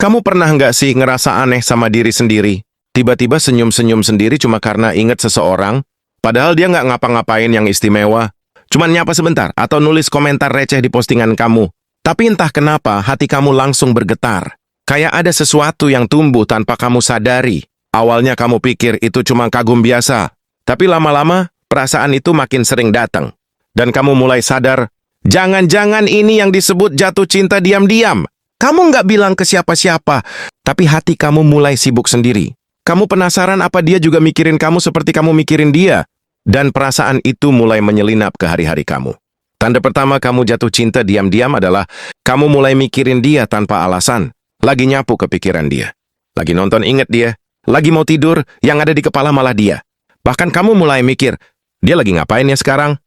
Kamu pernah nggak sih ngerasa aneh sama diri sendiri? Tiba-tiba senyum-senyum sendiri cuma karena inget seseorang, padahal dia nggak ngapa-ngapain yang istimewa. Cuman nyapa sebentar atau nulis komentar receh di postingan kamu. Tapi entah kenapa hati kamu langsung bergetar. Kayak ada sesuatu yang tumbuh tanpa kamu sadari. Awalnya kamu pikir itu cuma kagum biasa. Tapi lama-lama perasaan itu makin sering datang. Dan kamu mulai sadar, jangan-jangan ini yang disebut jatuh cinta diam-diam. Kamu nggak bilang ke siapa-siapa, tapi hati kamu mulai sibuk sendiri. Kamu penasaran apa dia juga mikirin kamu seperti kamu mikirin dia. Dan perasaan itu mulai menyelinap ke hari-hari kamu. Tanda pertama kamu jatuh cinta diam-diam adalah kamu mulai mikirin dia tanpa alasan. Lagi nyapu kepikiran dia. Lagi nonton inget dia. Lagi mau tidur, yang ada di kepala malah dia. Bahkan kamu mulai mikir, dia lagi ngapain ya sekarang?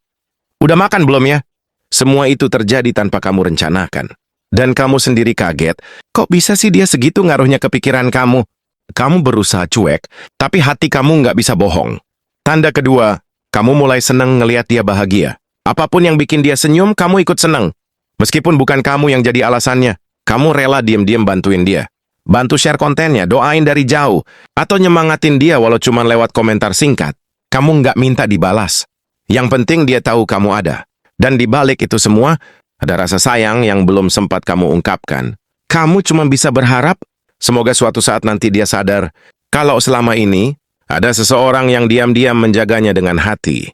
Udah makan belum ya? Semua itu terjadi tanpa kamu rencanakan. Dan kamu sendiri kaget, kok bisa sih dia segitu ngaruhnya ke pikiran kamu? Kamu berusaha cuek, tapi hati kamu nggak bisa bohong. Tanda kedua, kamu mulai seneng ngelihat dia bahagia. Apapun yang bikin dia senyum, kamu ikut seneng. Meskipun bukan kamu yang jadi alasannya, kamu rela diam-diam bantuin dia. Bantu share kontennya, doain dari jauh, atau nyemangatin dia walau cuma lewat komentar singkat. Kamu nggak minta dibalas. Yang penting dia tahu kamu ada. Dan di balik itu semua, ada rasa sayang yang belum sempat kamu ungkapkan. Kamu cuma bisa berharap, semoga suatu saat nanti dia sadar, kalau selama ini, ada seseorang yang diam-diam menjaganya dengan hati.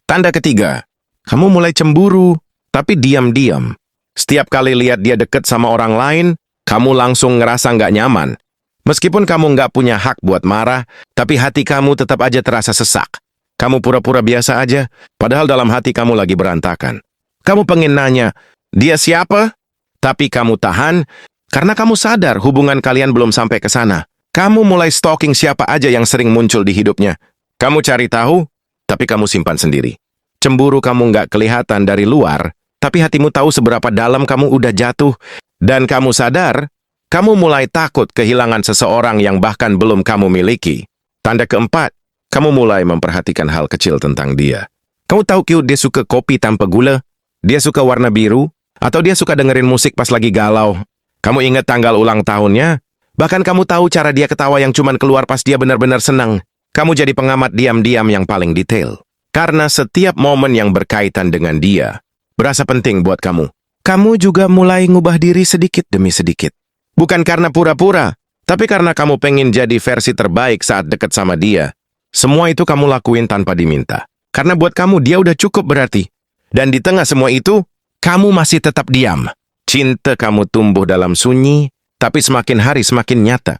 Tanda ketiga, kamu mulai cemburu, tapi diam-diam. Setiap kali lihat dia deket sama orang lain, kamu langsung ngerasa nggak nyaman. Meskipun kamu nggak punya hak buat marah, tapi hati kamu tetap aja terasa sesak. Kamu pura-pura biasa aja, padahal dalam hati kamu lagi berantakan. Kamu pengen nanya, dia siapa? Tapi kamu tahan, karena kamu sadar hubungan kalian belum sampai ke sana. Kamu mulai stalking siapa aja yang sering muncul di hidupnya. Kamu cari tahu, tapi kamu simpan sendiri. Cemburu kamu nggak kelihatan dari luar, tapi hatimu tahu seberapa dalam kamu udah jatuh. Dan kamu sadar, kamu mulai takut kehilangan seseorang yang bahkan belum kamu miliki. Tanda keempat, kamu mulai memperhatikan hal kecil tentang dia. Kamu tahu cute dia suka kopi tanpa gula? Dia suka warna biru, atau dia suka dengerin musik pas lagi galau. Kamu ingat tanggal ulang tahunnya? Bahkan kamu tahu cara dia ketawa yang cuman keluar pas dia benar-benar senang. Kamu jadi pengamat diam-diam yang paling detail. Karena setiap momen yang berkaitan dengan dia, berasa penting buat kamu. Kamu juga mulai ngubah diri sedikit demi sedikit. Bukan karena pura-pura, tapi karena kamu pengen jadi versi terbaik saat dekat sama dia. Semua itu kamu lakuin tanpa diminta. Karena buat kamu dia udah cukup berarti. Dan di tengah semua itu, kamu masih tetap diam. Cinta kamu tumbuh dalam sunyi, tapi semakin hari semakin nyata.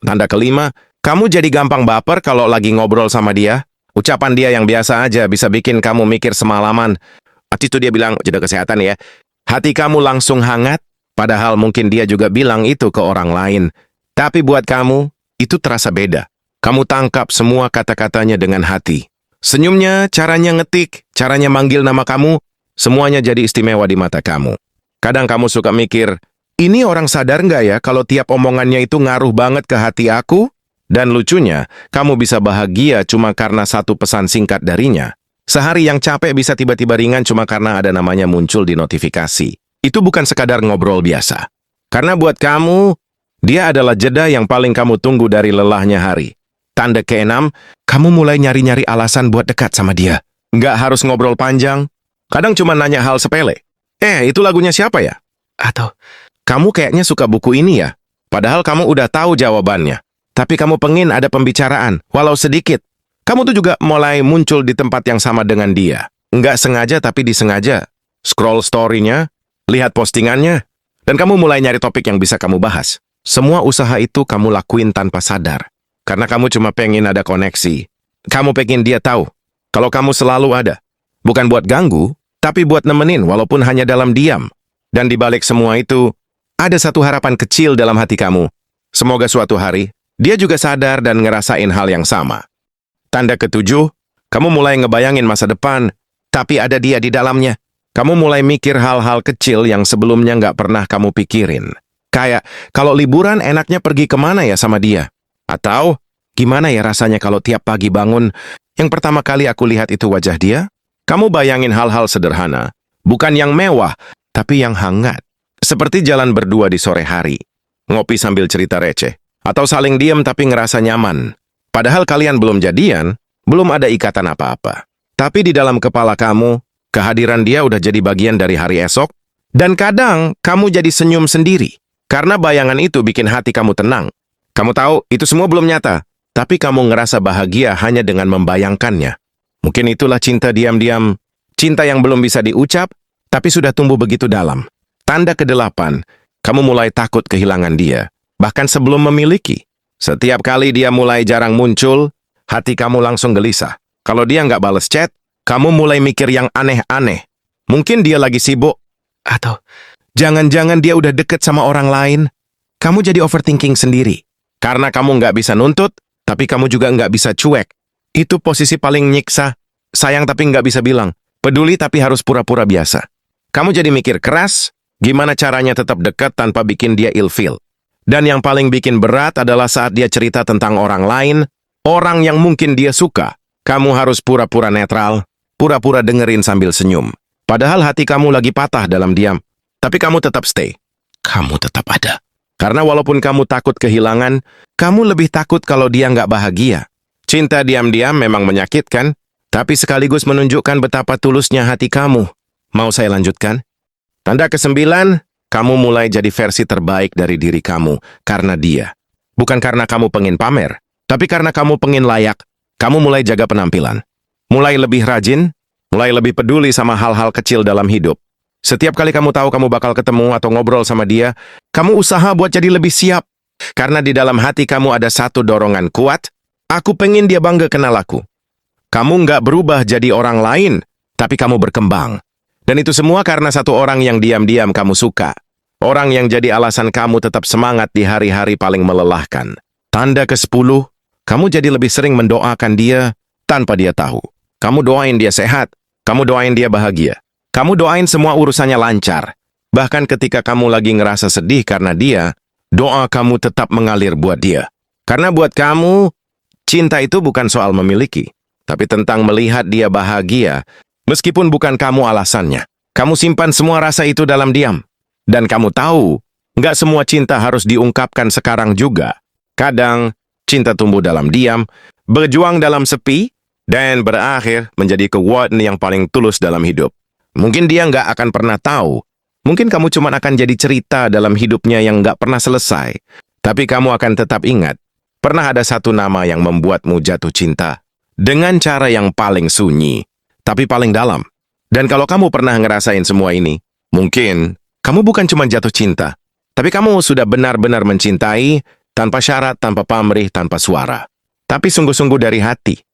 Tanda kelima, kamu jadi gampang baper kalau lagi ngobrol sama dia. Ucapan dia yang biasa aja bisa bikin kamu mikir semalaman. Waktu itu dia bilang, jaga kesehatan ya. Hati kamu langsung hangat, padahal mungkin dia juga bilang itu ke orang lain. Tapi buat kamu, itu terasa beda. Kamu tangkap semua kata-katanya dengan hati. Senyumnya, caranya ngetik, caranya manggil nama kamu, semuanya jadi istimewa di mata kamu. Kadang kamu suka mikir, ini orang sadar nggak ya kalau tiap omongannya itu ngaruh banget ke hati aku? Dan lucunya, kamu bisa bahagia cuma karena satu pesan singkat darinya. Sehari yang capek bisa tiba-tiba ringan cuma karena ada namanya muncul di notifikasi. Itu bukan sekadar ngobrol biasa. Karena buat kamu, dia adalah jeda yang paling kamu tunggu dari lelahnya hari. Tanda keenam, kamu mulai nyari-nyari alasan buat dekat sama dia. Nggak harus ngobrol panjang, kadang cuma nanya hal sepele. Itu lagunya siapa ya? Atau, kamu kayaknya suka buku ini ya? Padahal kamu udah tahu jawabannya. Tapi kamu pengen ada pembicaraan, walau sedikit. Kamu tuh juga mulai muncul di tempat yang sama dengan dia. Nggak sengaja tapi disengaja. Scroll story-nya, lihat postingannya, dan kamu mulai nyari topik yang bisa kamu bahas. Semua usaha itu kamu lakuin tanpa sadar. Karena kamu cuma pengen ada koneksi. Kamu pengen dia tahu kalau kamu selalu ada. Bukan buat ganggu, tapi buat nemenin walaupun hanya dalam diam. Dan di balik semua itu, ada satu harapan kecil dalam hati kamu. Semoga suatu hari, dia juga sadar dan ngerasain hal yang sama. Tanda ketujuh, kamu mulai ngebayangin masa depan, tapi ada dia di dalamnya. Kamu mulai mikir hal-hal kecil yang sebelumnya nggak pernah kamu pikirin. Kayak, kalau liburan enaknya pergi kemana ya sama dia? Atau, gimana ya rasanya kalau tiap pagi bangun, yang pertama kali aku lihat itu wajah dia? Kamu bayangin hal-hal sederhana, bukan yang mewah, tapi yang hangat. Seperti jalan berdua di sore hari. ngopi sambil cerita receh, atau saling diam tapi ngerasa nyaman. Padahal kalian belum jadian, belum ada ikatan apa-apa. Tapi di dalam kepala kamu, kehadiran dia udah jadi bagian dari hari esok, dan kadang kamu jadi senyum sendiri. Karena bayangan itu bikin hati kamu tenang. Kamu tahu, itu semua belum nyata, tapi kamu ngerasa bahagia hanya dengan membayangkannya. Mungkin itulah cinta diam-diam, cinta yang belum bisa diucap, tapi sudah tumbuh begitu dalam. Tanda ke-8, kamu mulai takut kehilangan dia, bahkan sebelum memiliki. Setiap kali dia mulai jarang muncul, hati kamu langsung gelisah. Kalau dia nggak bales chat, kamu mulai mikir yang aneh-aneh. Mungkin dia lagi sibuk, atau jangan-jangan dia udah deket sama orang lain. Kamu jadi overthinking sendiri. Karena kamu nggak bisa nuntut, tapi kamu juga nggak bisa cuek. Itu posisi paling nyiksa. Sayang tapi nggak bisa bilang. Peduli tapi harus pura-pura biasa. Kamu jadi mikir keras, gimana caranya tetap dekat tanpa bikin dia ilfeel. Dan yang paling bikin berat adalah saat dia cerita tentang orang lain, orang yang mungkin dia suka. Kamu harus pura-pura netral, pura-pura dengerin sambil senyum. Padahal hati kamu lagi patah dalam diam. Tapi kamu tetap stay. Kamu tetap ada. Karena walaupun kamu takut kehilangan, kamu lebih takut kalau dia nggak bahagia. Cinta diam-diam memang menyakitkan, tapi sekaligus menunjukkan betapa tulusnya hati kamu. Mau saya lanjutkan? Tanda ke-9, kamu mulai jadi versi terbaik dari diri kamu karena dia. Bukan karena kamu pengen pamer, tapi karena kamu pengen layak. Kamu mulai jaga penampilan. Mulai lebih rajin, mulai lebih peduli sama hal-hal kecil dalam hidup. Setiap kali kamu tahu kamu bakal ketemu atau ngobrol sama dia, kamu usaha buat jadi lebih siap. Karena di dalam hati kamu ada satu dorongan kuat, aku pengen dia bangga kenal aku. Kamu nggak berubah jadi orang lain, tapi kamu berkembang. Dan itu semua karena satu orang yang diam-diam kamu suka. Orang yang jadi alasan kamu tetap semangat di hari-hari paling melelahkan. Tanda ke-10, kamu jadi lebih sering mendoakan dia tanpa dia tahu. Kamu doain dia sehat, kamu doain dia bahagia. Kamu doain semua urusannya lancar. Bahkan ketika kamu lagi ngerasa sedih karena dia, doa kamu tetap mengalir buat dia. Karena buat kamu, cinta itu bukan soal memiliki, tapi tentang melihat dia bahagia, meskipun bukan kamu alasannya. Kamu simpan semua rasa itu dalam diam. Dan kamu tahu, nggak semua cinta harus diungkapkan sekarang juga. Kadang, cinta tumbuh dalam diam, berjuang dalam sepi, dan berakhir menjadi kekuatan yang paling tulus dalam hidup. Mungkin dia nggak akan pernah tahu. Mungkin kamu cuma akan jadi cerita dalam hidupnya yang nggak pernah selesai. Tapi kamu akan tetap ingat, pernah ada satu nama yang membuatmu jatuh cinta. Dengan cara yang paling sunyi, tapi paling dalam. Dan kalau kamu pernah ngerasain semua ini, mungkin kamu bukan cuma jatuh cinta, tapi kamu sudah benar-benar mencintai tanpa syarat, tanpa pamrih, tanpa suara. Tapi sungguh-sungguh dari hati.